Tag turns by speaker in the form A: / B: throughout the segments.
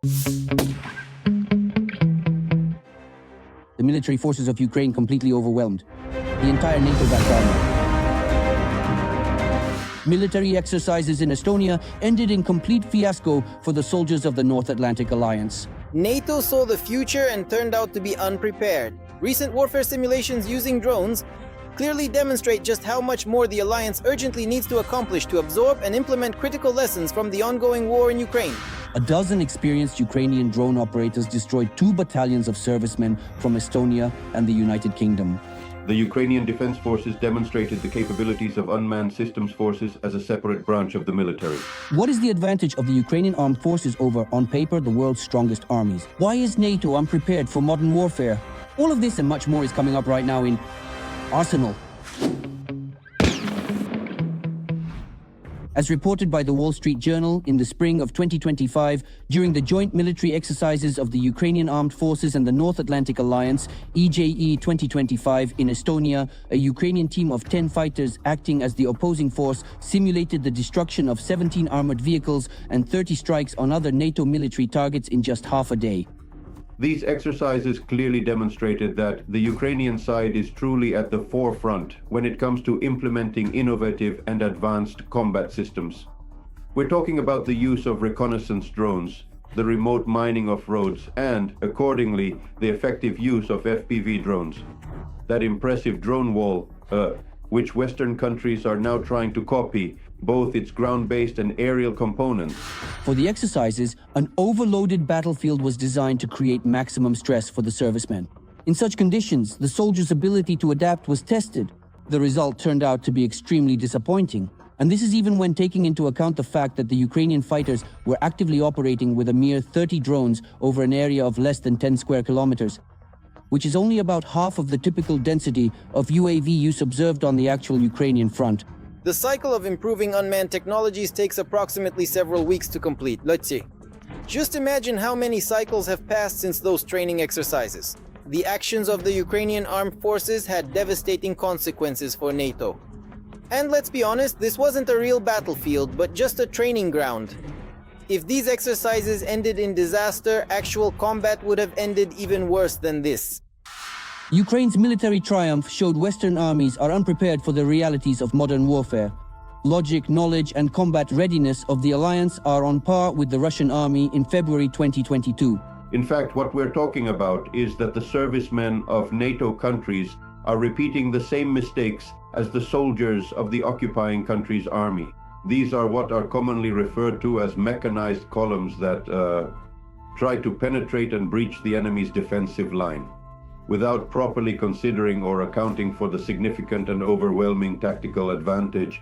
A: The military forces of Ukraine completely overwhelmed. The entire NATO backed army. Military exercises in Estonia ended in complete fiasco for the soldiers of the North Atlantic Alliance.
B: NATO saw the future and turned out to be unprepared. Recent warfare simulations using drones clearly demonstrate just how much more the alliance urgently needs to accomplish to absorb and implement critical lessons from the ongoing war in Ukraine.
A: A dozen experienced Ukrainian drone operators destroyed 2 battalions of servicemen from Estonia and the United Kingdom.
C: The Ukrainian Defense Forces demonstrated the capabilities of unmanned systems forces as a separate branch of the military.
A: What is the advantage of the Ukrainian armed forces over, on paper, the world's strongest armies? Why is NATO unprepared for modern warfare? All of this and much more is coming up right now in Arsenal. As reported by the Wall Street Journal in the spring of 2025, during the joint military exercises of the Ukrainian Armed Forces and the North Atlantic Alliance, EJE 2025, in Estonia, a Ukrainian team of 10 fighters acting as the opposing force simulated the destruction of 17 armored vehicles and 30 strikes on other NATO military targets in just half a day.
C: These exercises clearly demonstrated that the Ukrainian side is truly at the forefront when it comes to implementing innovative and advanced combat systems. We're talking about the use of reconnaissance drones, the remote mining of roads, and, accordingly, the effective use of FPV drones. That impressive drone wall, which Western countries are now trying to copy, both its ground-based and aerial components.
A: For the exercises, an overloaded battlefield was designed to create maximum stress for the servicemen. In such conditions, the soldiers' ability to adapt was tested. The result turned out to be extremely disappointing. And this is even when taking into account the fact that the Ukrainian fighters were actively operating with a mere 30 drones over an area of less than 10 square kilometers, which is only about half of the typical density of UAV use observed on the actual Ukrainian front.
B: The cycle of improving unmanned technologies takes approximately several weeks to complete. Let's see. Just imagine how many cycles have passed since those training exercises. The actions of the Ukrainian armed forces had devastating consequences for NATO. And let's be honest, this wasn't a real battlefield, but just a training ground. If these exercises ended in disaster, actual combat would have ended even worse than this.
A: Ukraine's military triumph showed Western armies are unprepared for the realities of modern warfare. Logic, knowledge, and combat readiness of the alliance are on par with the Russian army in February 2022.
C: In fact, what we're talking about is that the servicemen of NATO countries are repeating the same mistakes as the soldiers of the occupying country's army. These are what are commonly referred to as mechanized columns that try to penetrate and breach the enemy's defensive line, without properly considering or accounting for the significant and overwhelming tactical advantage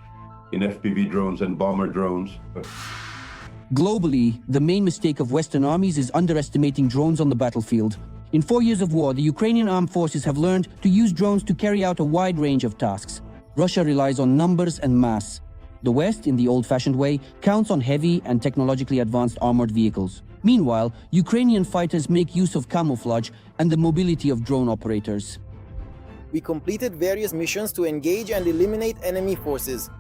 C: in FPV drones and bomber drones.
A: Globally, the main mistake of Western armies is underestimating drones on the battlefield. In 4 years of war, the Ukrainian armed forces have learned to use drones to carry out a wide range of tasks. Russia relies on numbers and mass. The West, in the old-fashioned way, counts on heavy and technologically advanced armored vehicles. Meanwhile, Ukrainian fighters make use of camouflage and the mobility of drone operators.
B: We completed various missions to engage and eliminate enemy forces,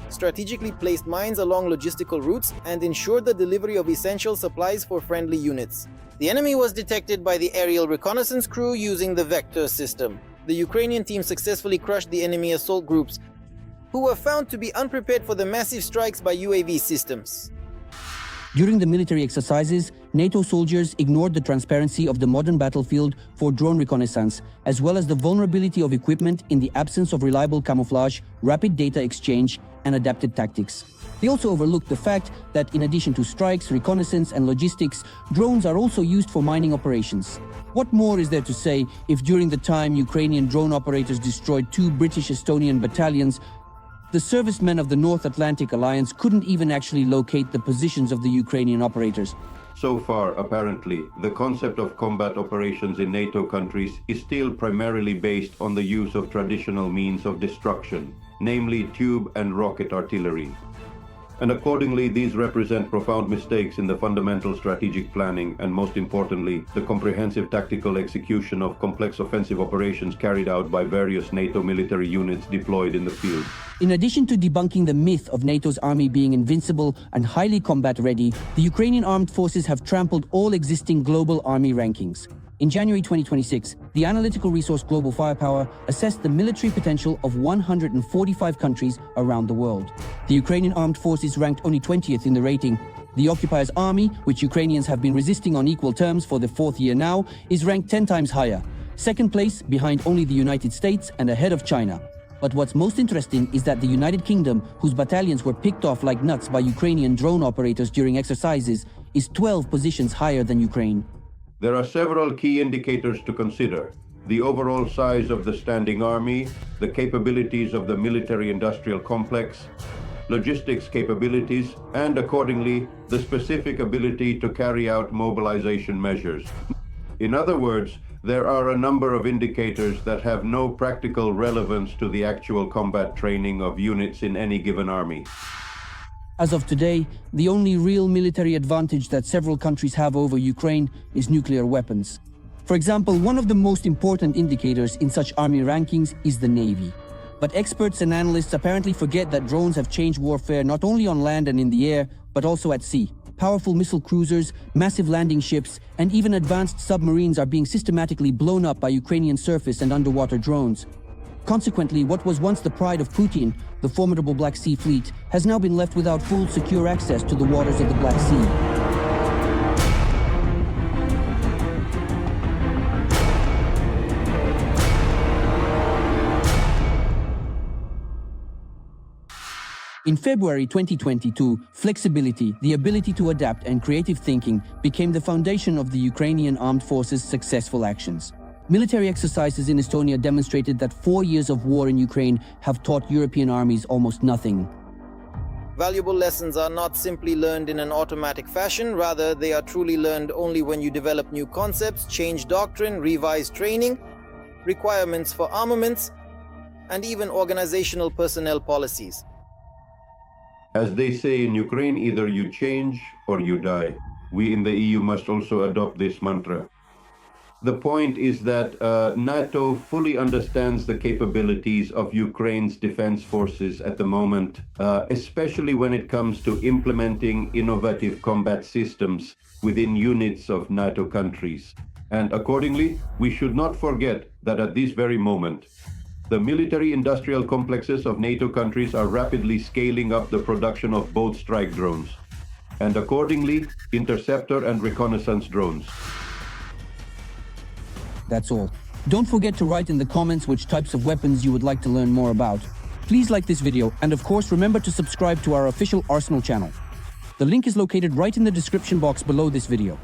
B: strategically placed mines along logistical routes, and ensured the delivery of essential supplies for friendly units. The enemy was detected by the aerial reconnaissance crew using the Vector system. The Ukrainian team successfully crushed the enemy assault groups, who were found to be unprepared for the massive strikes by UAV systems.
A: During the military exercises, NATO soldiers ignored the transparency of the modern battlefield for drone reconnaissance, as well as the vulnerability of equipment in the absence of reliable camouflage, rapid data exchange, and adapted tactics. They also overlooked the fact that in addition to strikes, reconnaissance, and logistics, drones are also used for mining operations. What more is there to say if during the time Ukrainian drone operators destroyed 2 British-Estonian battalions, the servicemen of the North Atlantic Alliance couldn't even actually locate the positions of the Ukrainian operators?
C: So far, apparently, the concept of combat operations in NATO countries is still primarily based on the use of traditional means of destruction, namely tube and rocket artillery. And accordingly, these represent profound mistakes in the fundamental strategic planning and, most importantly, the comprehensive tactical execution of complex offensive operations carried out by various NATO military units deployed in the field.
A: In addition to debunking the myth of NATO's army being invincible and highly combat-ready, the Ukrainian armed forces have trampled all existing global army rankings. In January 2026, the analytical resource Global Firepower assessed the military potential of 145 countries around the world. The Ukrainian armed forces ranked only 20th in the rating. The occupier's army, which Ukrainians have been resisting on equal terms for the fourth year now, is ranked 10 times higher. Second place, behind only the United States and ahead of China. But what's most interesting is that the United Kingdom, whose battalions were picked off like nuts by Ukrainian drone operators during exercises, is 12 positions higher than Ukraine.
C: There are several key indicators to consider: the overall size of the standing army, the capabilities of the military-industrial complex, logistics capabilities, and accordingly, the specific ability to carry out mobilization measures. In other words, there are a number of indicators that have no practical relevance to the actual combat training of units in any given army.
A: As of today, the only real military advantage that several countries have over Ukraine is nuclear weapons. For example, one of the most important indicators in such army rankings is the Navy. But experts and analysts apparently forget that drones have changed warfare not only on land and in the air, but also at sea. Powerful missile cruisers, massive landing ships, and even advanced submarines are being systematically blown up by Ukrainian surface and underwater drones. Consequently, what was once the pride of Putin, the formidable Black Sea Fleet, has now been left without full, secure access to the waters of the Black Sea. In February 2022, flexibility, the ability to adapt, and creative thinking became the foundation of the Ukrainian armed forces' successful actions. Military exercises in Estonia demonstrated that 4 years of war in Ukraine have taught European armies almost nothing.
B: Valuable lessons are not simply learned in an automatic fashion, rather they are truly learned only when you develop new concepts, change doctrine, revise training, requirements for armaments, and even organizational personnel policies.
C: As they say in Ukraine, either you change or you die. We in the EU must also adopt this mantra. The point is that NATO fully understands the capabilities of Ukraine's defense forces at the moment, especially when it comes to implementing innovative combat systems within units of NATO countries. And accordingly, we should not forget that at this very moment, the military-industrial complexes of NATO countries are rapidly scaling up the production of both strike drones, and accordingly, interceptor and reconnaissance drones.
A: That's all. Don't forget to write in the comments which types of weapons you would like to learn more about. Please like this video, and of course remember to subscribe to our official Arsenal channel. The link is located right in the description box below this video.